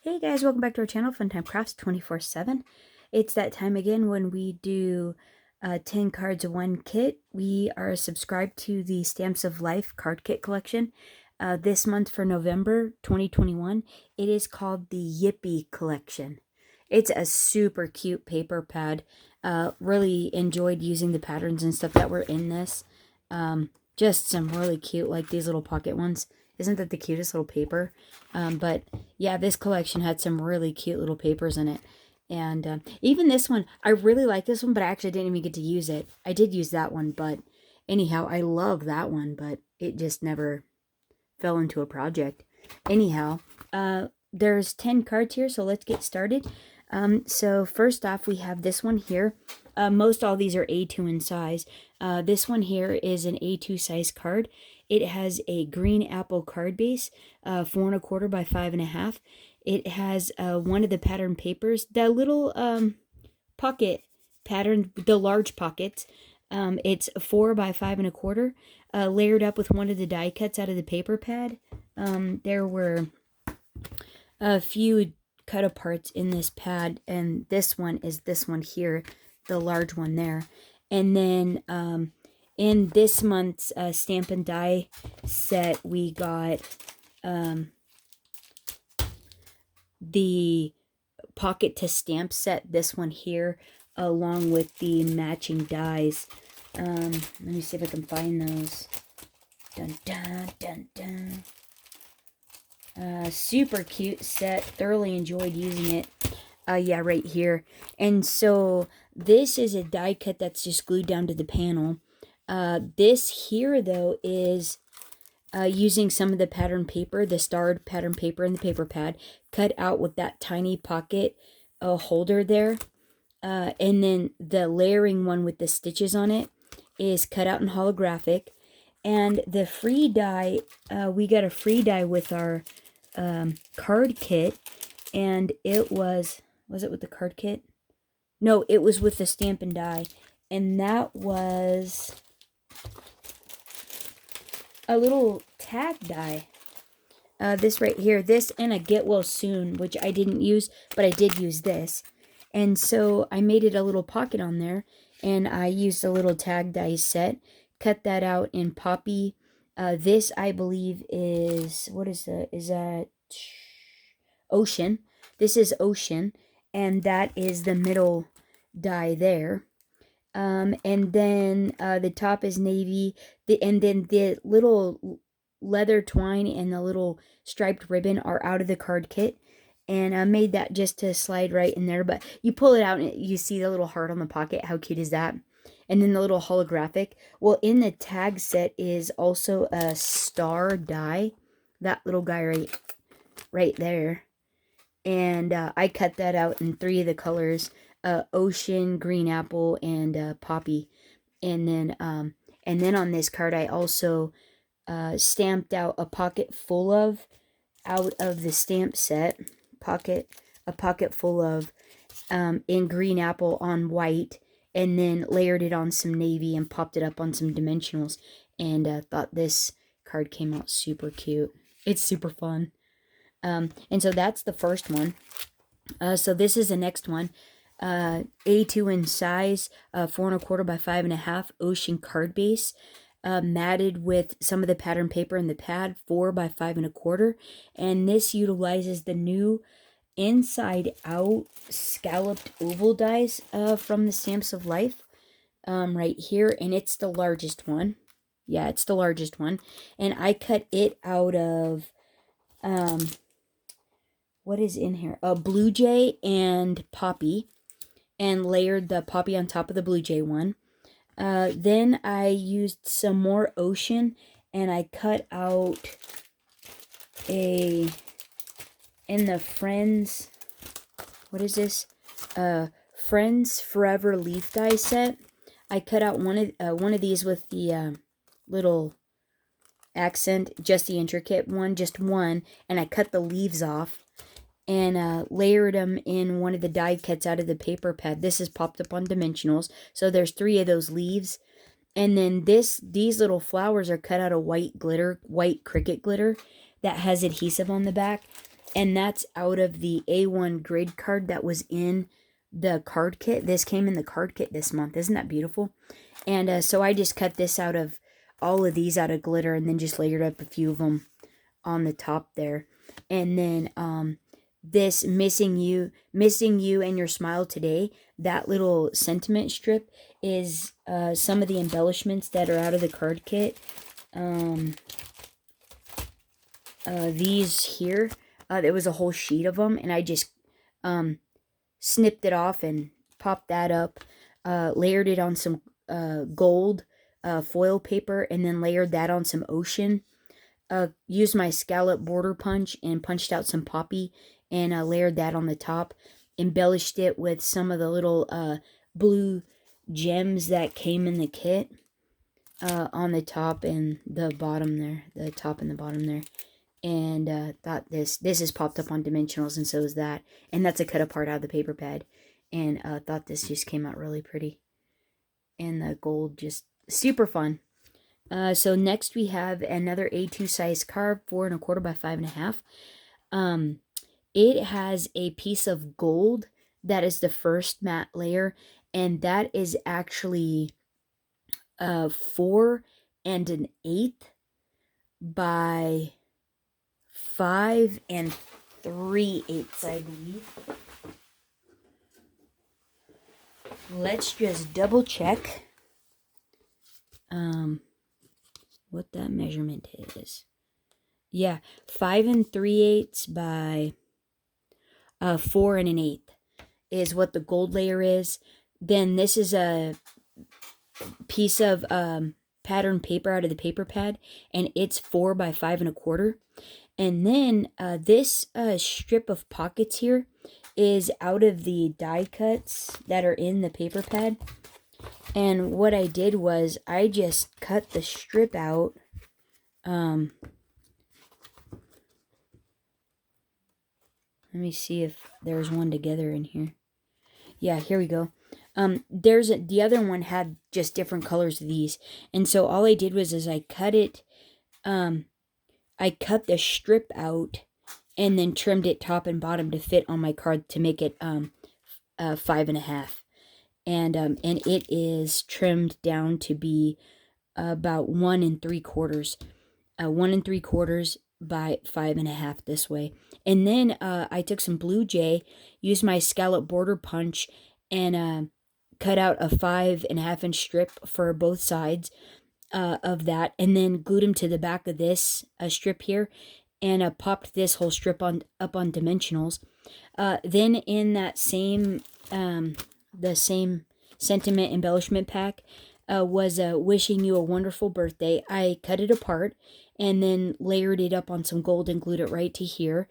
Hey guys, welcome back to our channel, Funtime Crafts 24/7. It's that time again when we do 10 cards, one kit. We are subscribed to the Stamps of Life card kit collection. This month for November 2021, it is called the Yippee collection. It's a super cute paper pad. Really enjoyed using the patterns and stuff that were in this. Just some really cute, like these little pocket ones. Isn't that the cutest little paper? But yeah, this collection had some really cute little papers in it. And even this one, I really like this one, but I actually didn't even get to use it. I did use that one, but anyhow, I love that one, but it just never fell into a project. Anyhow, there's 10 cards here, so let's get started. So first off, we have this one here. Most all these are A2 in size. This one here is an A2 size card. It has a green apple card base, 4 1/4 by 5 1/2. It has one of the pattern papers, the little pocket pattern, the large pockets. It's 4 by 5 1/4, layered up with one of the die cuts out of the paper pad. There were a few cut aparts in this pad, and this one is this one here, the large one there. And then in this month's stamp and die set, we got the pocket to stamp set, this one here, along with the matching dies. Let me see if I can find those. Dun dun dun dun. Super cute set. Thoroughly enjoyed using it. Yeah, right here. And so this is a die cut that's just glued down to the panel. This here, though, is using some of the pattern paper, the starred pattern paper in the paper pad, cut out with that tiny pocket holder there. And then the layering one with the stitches on it is cut out in holographic. And the free die, we got a free die with our card kit, and it was it with the card kit? No, it was with the stamp and die, and that was a little tag die. This right here, this and a get well soon, which I didn't use, but I did use this. And so I made it a little pocket on there, and I used a little tag die set, cut that out in poppy. This, I believe, is, what is that? Is that Ocean? This is Ocean, and that is the middle die there. And then the top is navy, and then the little leather twine and the little striped ribbon are out of the card kit. And I made that just to slide right in there, but you pull it out and you see the little heart on the pocket. How cute is that? And then the little holographic. Well, in the tag set is also a star die. That little guy right there. And I cut that out in 3 of the colors: ocean, green apple, and poppy. And then on this card, I also stamped out a pocket full of, out of the stamp set, a pocket full of in green apple on white, and then layered it on some navy and popped it up on some dimensionals, and thought this card came out super cute. It's super fun. And so that's the first one. So this is the next one. A2 in size, 4 1/4 by 5 1/2, ocean card base, matted with some of the pattern paper in the pad, 4 by 5 1/4. And this utilizes the new inside out scalloped oval dies from the Stamps of Life right here. And it's the largest one. Yeah, it's the largest one. And I cut it out of what is in here? A blue jay and poppy, and layered the poppy on top of the blue jay one. Then I used some more ocean, and I cut out in the Friends, what is this? Friends Forever leaf die set. I cut out one of these with the little accent, just the intricate one, just one, and I cut the leaves off and layered them in one of the die cuts out of the paper pad. This is popped up on dimensionals, so there's 3 of those leaves. And then these little flowers are cut out of white glitter, white cricket glitter that has adhesive on the back. And that's out of the A1 grid card that was in the card kit. This came in the card kit this month. Isn't that beautiful? And so I just cut this out of all of these out of glitter and then just layered up a few of them on the top there. And then this missing you and your smile today, that little sentiment strip is some of the embellishments that are out of the card kit. These here, there was a whole sheet of them, and I just snipped it off and popped that up, layered it on some gold foil paper, and then layered that on some ocean. Used my scallop border punch and punched out some poppy and layered that on the top. Embellished it with some of the little blue gems that came in the kit on the top and the bottom there. The top and the bottom there. And thought this has popped up on dimensionals, and so is that. And that's a cut apart out of the paper pad. And thought this just came out really pretty. And the gold just super fun. So next we have another A2 size card, 4 1/4 by 5 1/2. It has a piece of gold that is the first matte layer, and that is actually 4 1/8 by 5 3/8, I believe. Let's just double check what that measurement is. Yeah, 5 3/8 by 4 1/8 is what the gold layer is. Then this is a piece of pattern paper out of the paper pad, and it's 4 by 5 1/4. And then this strip of pockets here is out of the die cuts that are in the paper pad. And what I did was I just cut the strip out. Let me see if there's one together in here. Yeah, here we go. The other one had just different colors of these. And so all I did was I cut it, I cut the strip out and then trimmed it top and bottom to fit on my card to make it 5 1/2. And it is trimmed down to be about 1 3/4. 1 3/4 by 5 1/2 this way. And then I took some blue jay, used my scallop border punch, and cut out a 5 1/2 inch strip for both sides of that, and then glued them to the back of this strip here, and popped this whole strip up on dimensionals. Then in that same the same sentiment embellishment pack was wishing you a wonderful birthday. I cut it apart and then layered it up on some gold and glued it right to here.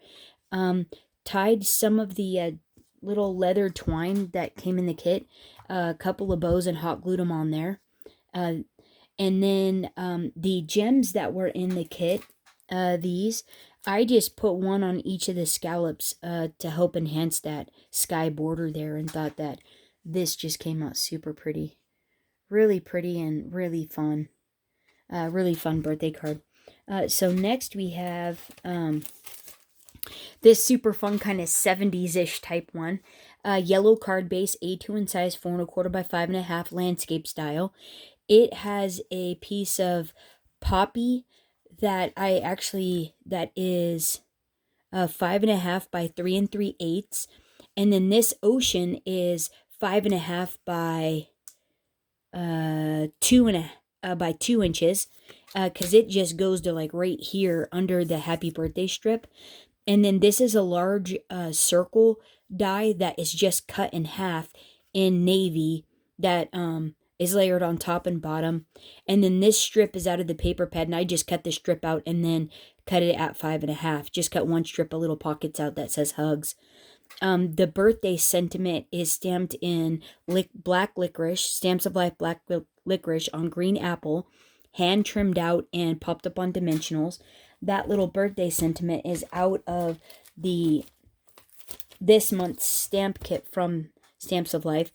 Tied some of the little leather twine that came in the kit, a couple of bows, and hot glued them on there. And then the gems that were in the kit, these, I just put one on each of the scallops to help enhance that sky border there, and thought that this just came out super pretty. Really pretty and really fun. Really fun birthday card. So next we have this super fun kind of 70s-ish type one. Yellow card base, A2 in size, 4 1/4 by 5 1/2, landscape style. It has a piece of poppy that is 5 1/2 by 3 3/8. And then this ocean is 5 1/2 by 2 inches, because it just goes to like right here under the happy birthday strip. And then this is a large circle die that is just cut in half in navy that is layered on top and bottom. And then this strip is out of the paper pad, and I just cut the strip out and then cut it at 5 1/2. Just cut one strip of little pockets out that says hugs. The birthday sentiment is stamped in black licorice, Stamps of Life black licorice on green apple, hand trimmed out and popped up on dimensionals. That little birthday sentiment is out of this month's stamp kit from Stamps of Life,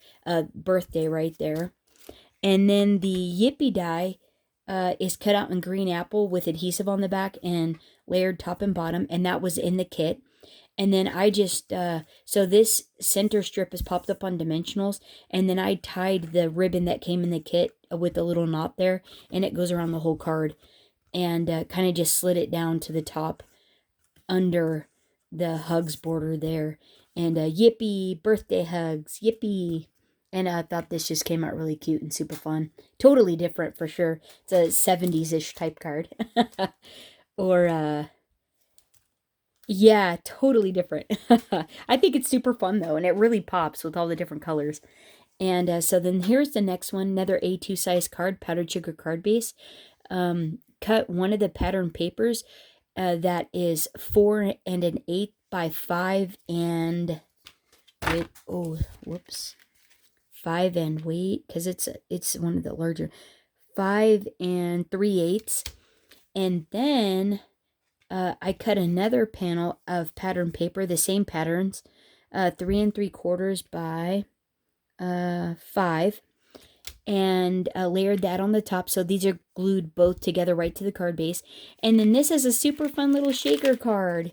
birthday right there. And then the yippee die is cut out in green apple with adhesive on the back and layered top and bottom, and that was in the kit. And then I just, so this center strip is popped up on dimensionals. And then I tied the ribbon that came in the kit with a little knot there. And it goes around the whole card. And kind of just slid it down to the top under the hugs border there. And yippee, birthday hugs, yippee. And I thought this just came out really cute and super fun. Totally different for sure. It's a 70s-ish type card. Or, yeah, totally different. I think it's super fun though, and it really pops with all the different colors. And so then here's the next one, another A2 size card, powdered sugar card base. Cut one of the pattern papers that is 4 1/8 by 5 and wait, oh, whoops. 5 and wait, because it's one of the larger 5 3/8. And then I cut another panel of pattern paper, the same patterns, 3 3/4 by 5, and layered that on the top. So these are glued both together right to the card base. And then this is a super fun little shaker card.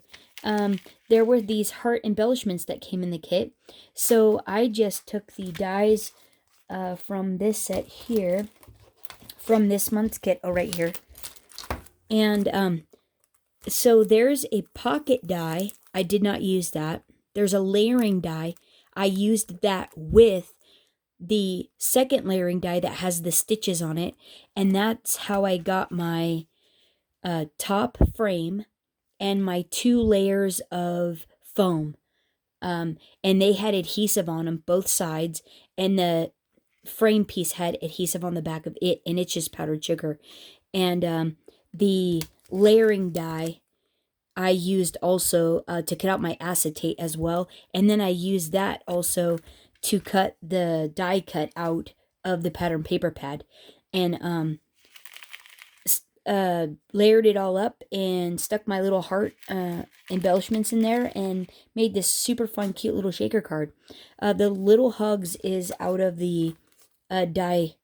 There were these heart embellishments that came in the kit. So I just took the dies from this set here, from this month's kit, right here. And so there's a pocket die. I did not use that. There's a layering die. I used that with the second layering die that has the stitches on it. And that's how I got my top frame and my 2 layers of foam. And they had adhesive on them, both sides. And the frame piece had adhesive on the back of it. And it's just powdered sugar. And the layering die I used also to cut out my acetate as well. And then I used that also to cut the die cut out of the pattern paper pad. And layered it all up and stuck my little heart embellishments in there and made this super fun, cute little shaker card. The little hugs is out of the die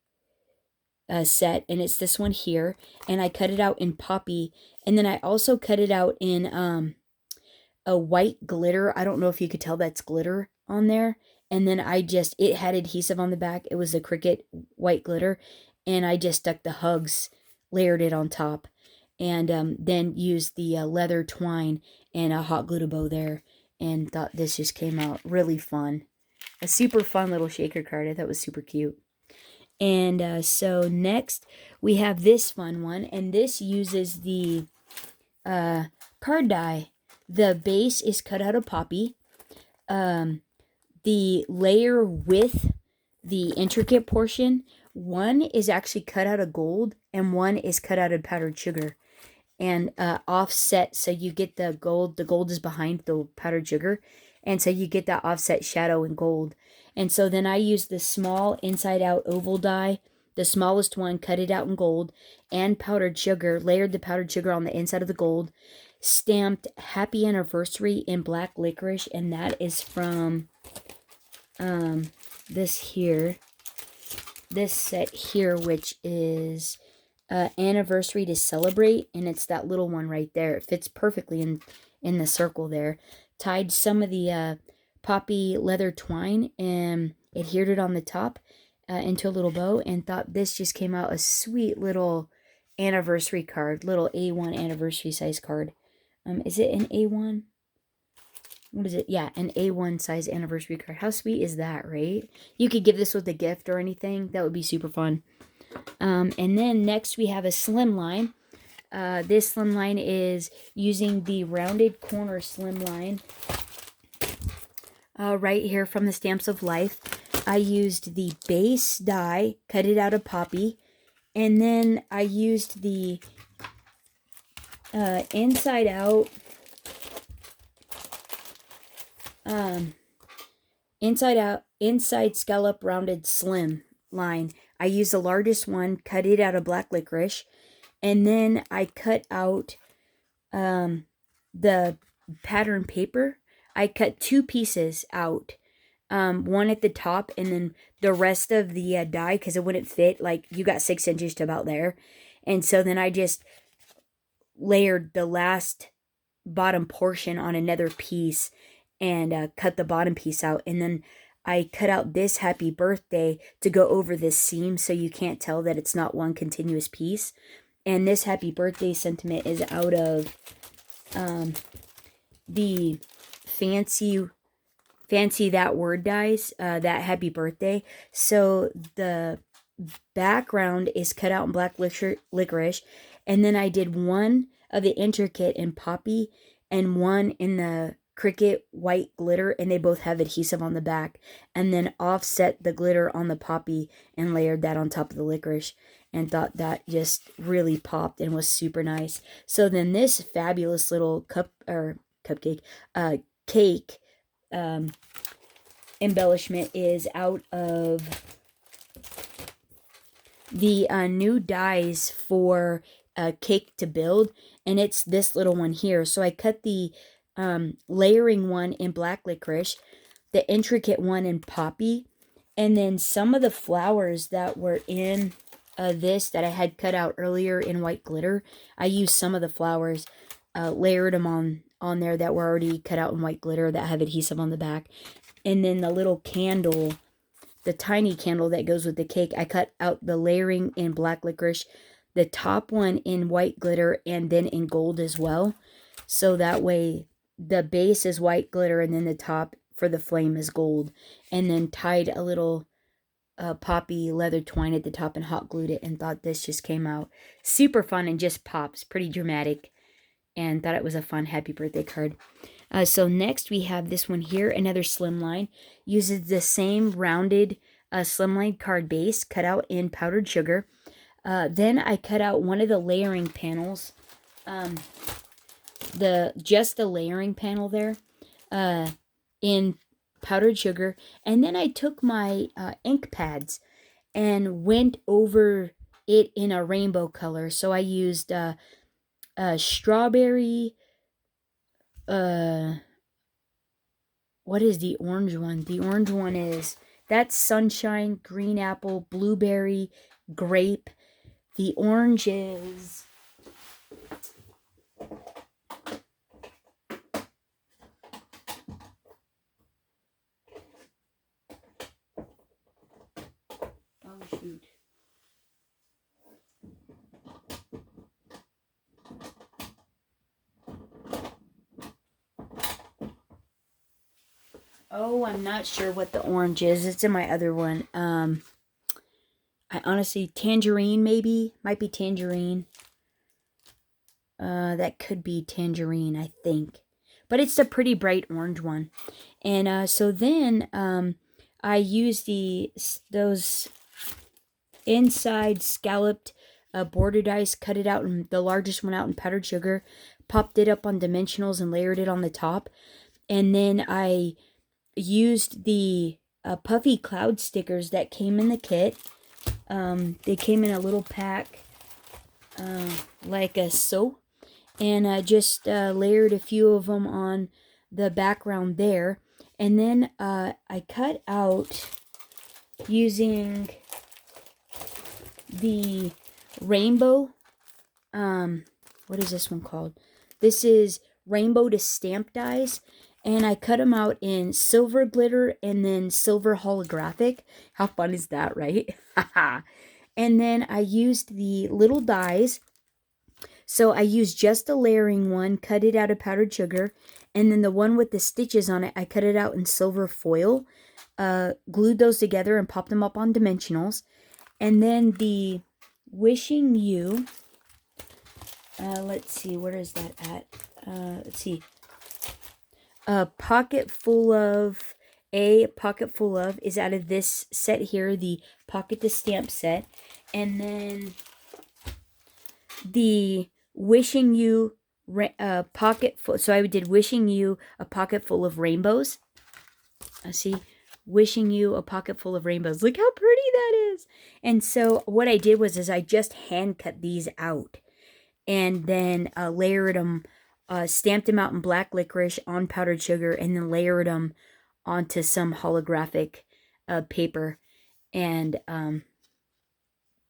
set, and it's this one here. And I cut it out in poppy, and then I also cut it out in a white glitter. I don't know if you could tell that's glitter on there. And then it had adhesive on the back. It was a Cricut white glitter. And I just stuck the hugs, layered it on top. And then used the leather twine and hot glued a bow there. And thought this just came out really fun. A super fun little shaker card. I thought it was super cute. And so next we have this fun one. And this uses the card die. The base is cut out of poppy. The layer with the intricate portion, one is actually cut out of gold and one is cut out of powdered sugar. And offset, so you get the gold. The gold is behind the powdered sugar. And so you get that offset shadow in gold. And so then I used the small inside out oval die, the smallest one, cut it out in gold and powdered sugar, layered the powdered sugar on the inside of the gold, stamped Happy Anniversary in black licorice, and that is from this set here, which is Anniversary to Celebrate, and it's that little one right there. It fits perfectly in the circle there. Tied some of the poppy leather twine and adhered it on the top into a little bow, and thought this just came out a sweet little anniversary card, little A1 anniversary size card. Is it an A1? What is it? Yeah, an A1 size anniversary card. How sweet is that, right? You could give this with a gift or anything. That would be super fun. And then next we have a slimline. This slimline is using the rounded corner slimline right here from the Stamps of Life. I used the base die, cut it out of poppy, and then I used the inside scallop rounded slim line. I used the largest one, cut it out of black licorice, and then I cut out the pattern paper. I cut 2 pieces out, one at the top, and then the rest of the die, because it wouldn't fit, like you got 6 inches to about there. And so then I just layered the last bottom portion on another piece and cut the bottom piece out. And then I cut out this happy birthday to go over this seam so you can't tell that it's not one continuous piece. And this happy birthday sentiment is out of the fancy that word dies, that happy birthday. So the background is cut out in black licorice, and then I did one of the intricate in poppy and one in the cricket white glitter, and they both have adhesive on the back, and then offset the glitter on the poppy and layered that on top of the licorice, and thought that just really popped and was super nice. So then this fabulous little cake embellishment is out of the new dies for cake to build, and it's this little one here. So I cut the layering one in black licorice, the intricate one in poppy, and then some of the flowers that were in this that I had cut out earlier in white glitter. I used some of the flowers, layered them on there that were already cut out in white glitter that have adhesive on the back. And then the little candle, the tiny candle that goes with the cake, I cut out the layering in black licorice, the top one in white glitter, and then in gold as well. So that way the base is white glitter and then the top for the flame is gold. And then tied a little poppy leather twine at the top and hot glued it, and thought this just came out super fun and just pops, pretty dramatic, and thought it was a fun happy birthday card. So next we have this one here, another slimline. Uses the same rounded slimline card base cut out in powdered sugar. Then I cut out one of the layering panels, just the layering panel there, in powdered sugar. And then I took my ink pads and went over it in a rainbow color. So I used strawberry, what is the orange one? The orange one is, that's sunshine, green apple, blueberry, grape. The orange is, oh shoot. Oh, I'm not sure what the orange is. It's in my other one. I honestly, tangerine maybe? Might be tangerine. That could be tangerine, I think. But it's a pretty bright orange one. And so then I used those inside scalloped border dice, cut it out, and the largest one out in powdered sugar, popped it up on dimensionals and layered it on the top. And then I used the puffy cloud stickers that came in the kit. They came in a little pack, like a so, and I just layered a few of them on the background there. And then I cut out using the rainbow, what is this one called? This is rainbow to stamp dies. And I cut them out in silver glitter and then silver holographic. How fun is that, right? And then I used the little dies. So I used just the layering one, cut it out of powdered sugar. And then the one with the stitches on it, I cut it out in silver foil. Glued those together and popped them up on dimensionals. And then the Wishing You. Let's see, where is that at? Let's see. A pocket full of is out of this set here, the Pocket to Stamp set. And then the Wishing You pocket full. So I did Wishing You a pocket full of rainbows. See, Wishing You a pocket full of rainbows. Look how pretty that is. And so what I did was I just hand cut these out, and then layered them. Stamped them out in black licorice on powdered sugar, and then layered them onto some holographic paper, and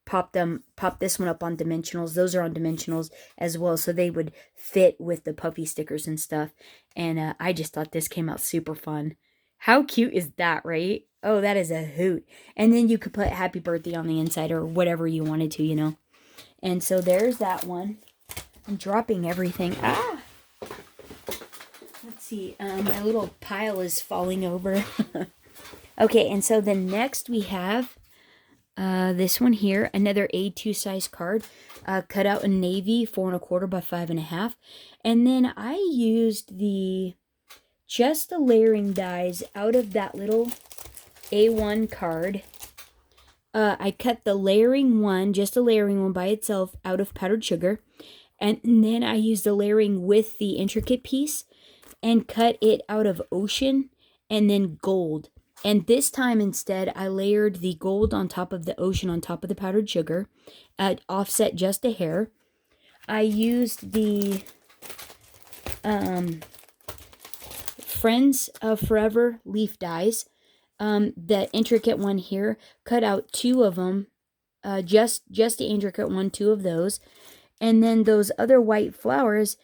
pop this one up on dimensionals. Those are on dimensionals as well, so they would fit with the puffy stickers and stuff. And I just thought this came out super fun. How cute is that, right? Oh, that is a hoot. And then you could put happy birthday on the inside or whatever you wanted to, you know. And so there's that one. I'm dropping everything. Ah! Let's see. My little pile is falling over. Okay, and so the next we have this one here, another A2 size card, cut out in navy, 4 1/4 by 5 1/2. And then I used just the layering dies out of that little A1 card. I cut the layering one, just the layering one by itself, out of powdered sugar. And then I used the layering with the intricate piece and cut it out of ocean and then gold. And this time instead, I layered the gold on top of the ocean on top of the powdered sugar, offset just a hair. I used the Friends of Forever leaf dies. The intricate one here, cut out 2 of them, just the intricate one, 2 of those. And then those other white flowers,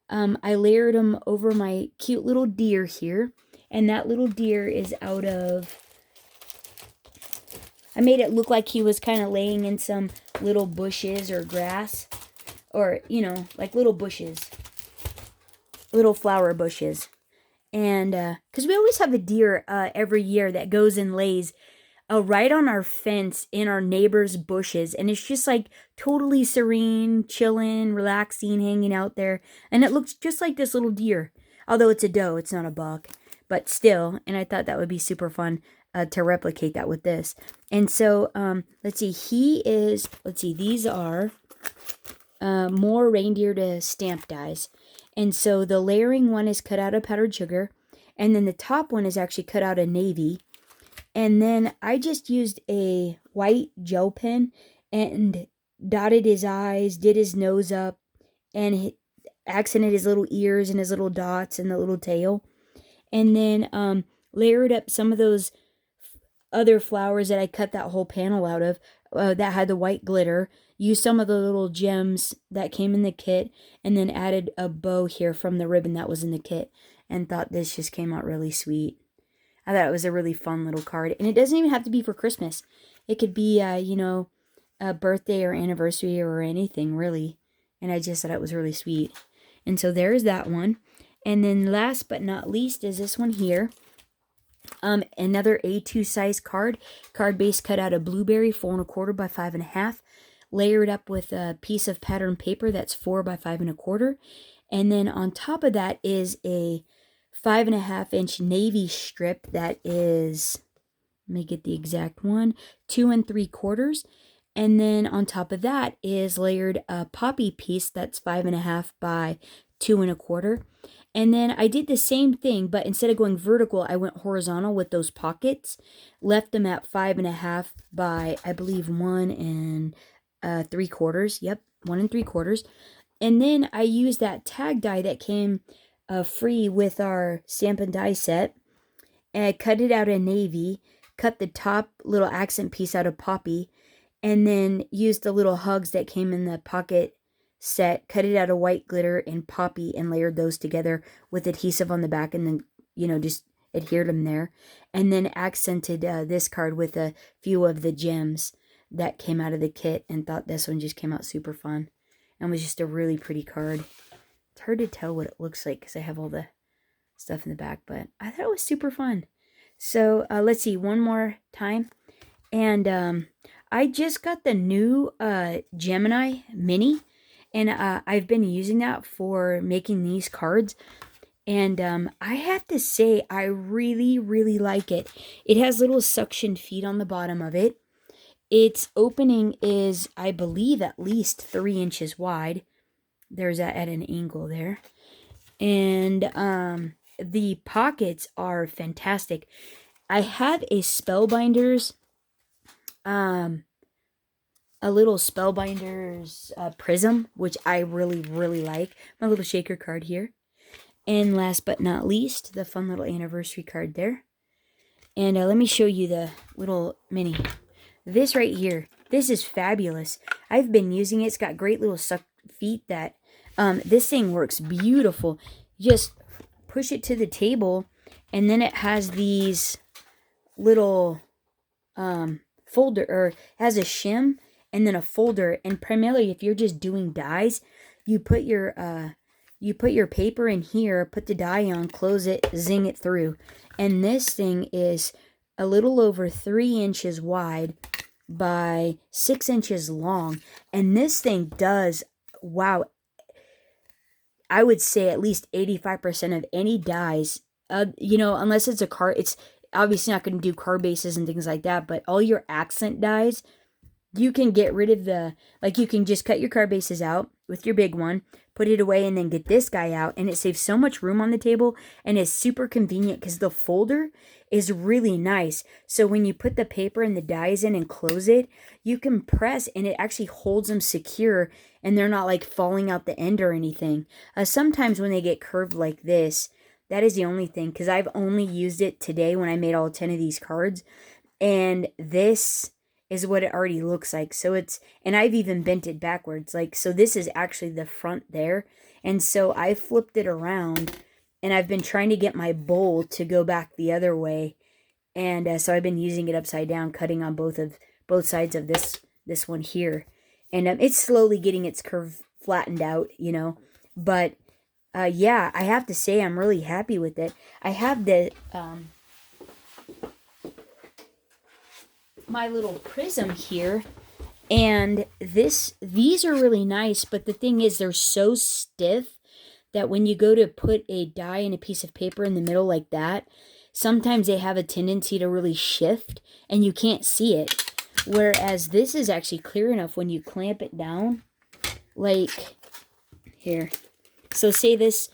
I layered them over my cute little deer here. And that little deer is out of... I made it look like he was kind of laying in some little bushes or grass. Or, you know, like little bushes. Little flower bushes. And, because we always have a deer every year that goes and lays right on our fence in our neighbor's bushes. And it's just like totally serene, chilling, relaxing, hanging out there. And it looks just like this little deer. Although it's a doe, it's not a buck. But still, and I thought that would be super fun to replicate that with this. And so, let's see, these are more reindeer to stamp dies. And so the layering one is cut out of powdered sugar. And then the top one is actually cut out of navy. And then I just used a white gel pen and dotted his eyes, did his nose up, and accented his little ears and his little dots and the little tail. And then layered up some of those other flowers that I cut that whole panel out of that had the white glitter. Used some of the little gems that came in the kit, and then added a bow here from the ribbon that was in the kit. And thought this just came out really sweet. I thought it was a really fun little card. And it doesn't even have to be for Christmas. It could be, you know, a birthday or anniversary or anything, really. And I just thought it was really sweet. And so there's that one. And then last but not least is this one here. Another A2 size card. Card base cut out of blueberry, 4 1/4 by 5 1/2. Layered up with a piece of pattern paper that's 4 by 5 1/4. And then on top of that is a 5 1/2 inch navy strip that is, let me get the exact one, 2 3/4. And then on top of that is layered a poppy piece that's 5 1/2 by 2 1/4. And then I did the same thing, but instead of going vertical, I went horizontal with those pockets. Left them at 5 1/2 by, I believe, 1 3/4. Yep, 1 3/4. And then I used that tag die that came free with our stamp and die set. And I cut it out of navy. Cut the top little accent piece out of poppy. And then used the little hugs that came in the pocket set, cut it out of white glitter and poppy, and layered those together with adhesive on the back, and then, you know, just adhered them there. And then accented this card with a few of the gems that came out of the kit, and thought this one just came out super fun and was just a really pretty card. It's hard to tell what it looks like because I have all the stuff in the back, but I thought it was super fun. So let's see, one more time. And I just got the new Gemini Mini. And I've been using that for making these cards. And I have to say, I really, really like it. It has little suction feet on the bottom of it. Its opening is, I believe, at least 3 inches wide. There's that at an angle there. And the pockets are fantastic. I have a Spellbinders... a little Spellbinders prism, which I really, really like. My little shaker card here. And last but not least, the fun little anniversary card there. And let me show you the little mini. This right here This is fabulous. I've been using it. It's got great little suck feet that this thing works beautiful. Just push it to the table, and then it has these little folder, or has a shim and then a folder. And primarily, if you're just doing dies, you put your paper in here, put the die on, close it, zing it through. And this thing is a little over 3 inches wide by 6 inches long. And this thing does, wow, I would say at least 85% of any dies, unless it's a car, it's obviously not going to do car bases and things like that, but all your accent dies, you can get rid of you can just cut your car bases out with your big one, put it away, and then get this guy out, and it saves so much room on the table, and is super convenient because the folder is really nice. So when you put the paper and the dies in and close it, you can press, and it actually holds them secure, and they're not like falling out the end or anything. Sometimes when they get curved like this, that is the only thing, because I've only used it today when I made all 10 of these cards, and this is what it already looks like. So and I've even bent it backwards, so this is actually the front there, and so I flipped it around, and I've been trying to get my bowl to go back the other way, and so I've been using it upside down, cutting on both sides of this one here, and it's slowly getting its curve flattened out, but yeah, I have to say I'm really happy with it. I have the my little prism here, and these are really nice, but the thing is, they're so stiff that when you go to put a die in a piece of paper in the middle like that, sometimes they have a tendency to really shift and you can't see it, whereas this is actually clear enough when you clamp it down, like here. So say this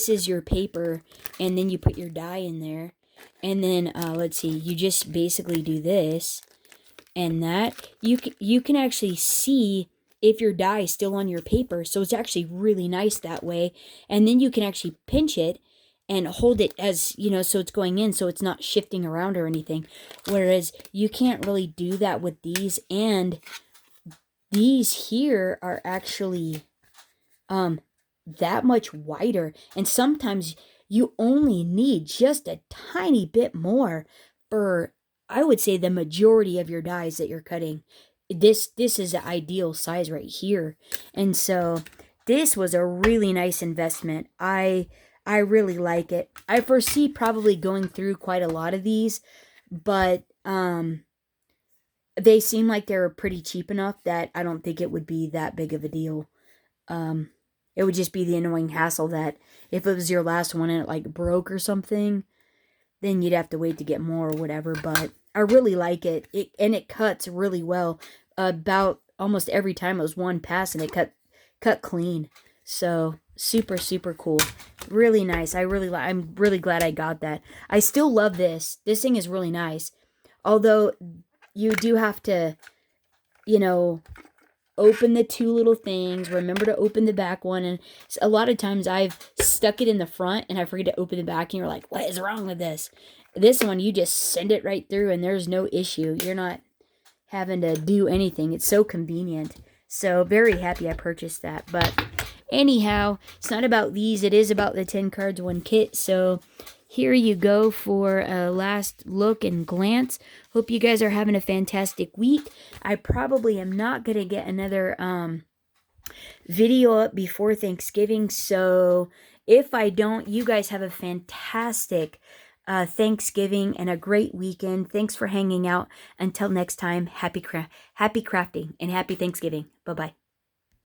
is your paper, and then you put your die in there, and then let's see, you just basically do this, and that you can actually see if your die is still on your paper. So it's actually really nice that way. And then you can actually pinch it and hold it as, so it's going in, so it's not shifting around or anything. Whereas you can't really do that with these, and these here are actually that much wider, and sometimes you only need just a tiny bit more for, I would say, the majority of your dies that you're cutting. This is the ideal size right here, and so this was a really nice investment. I really like it. I foresee probably going through quite a lot of these, but they seem like they're pretty cheap enough that I don't think it would be that big of a deal. It would just be the annoying hassle that if it was your last one and it broke or something, then you'd have to wait to get more or whatever. But I really like it. And it cuts really well. About almost every time it was one pass, and it cut clean. So super, super cool. Really nice. I'm really glad I got that. I still love this. This thing is really nice. Although you do have to, open the two little things. Remember to open the back one. And a lot of times I've stuck it in the front and I forget to open the back, and you're like, what is wrong with this? This one, you just send it right through and there's no issue. You're not having to do anything. It's so convenient. So very happy I purchased that. But anyhow, it's not about these. It is about the 10 cards, 1 kit. So here you go for a last look and glance. Hope you guys are having a fantastic week. I probably am not going to get another video up before Thanksgiving. So if I don't, you guys have a fantastic Thanksgiving and a great weekend. Thanks for hanging out. Until next time, happy crafting and happy Thanksgiving. Bye-bye.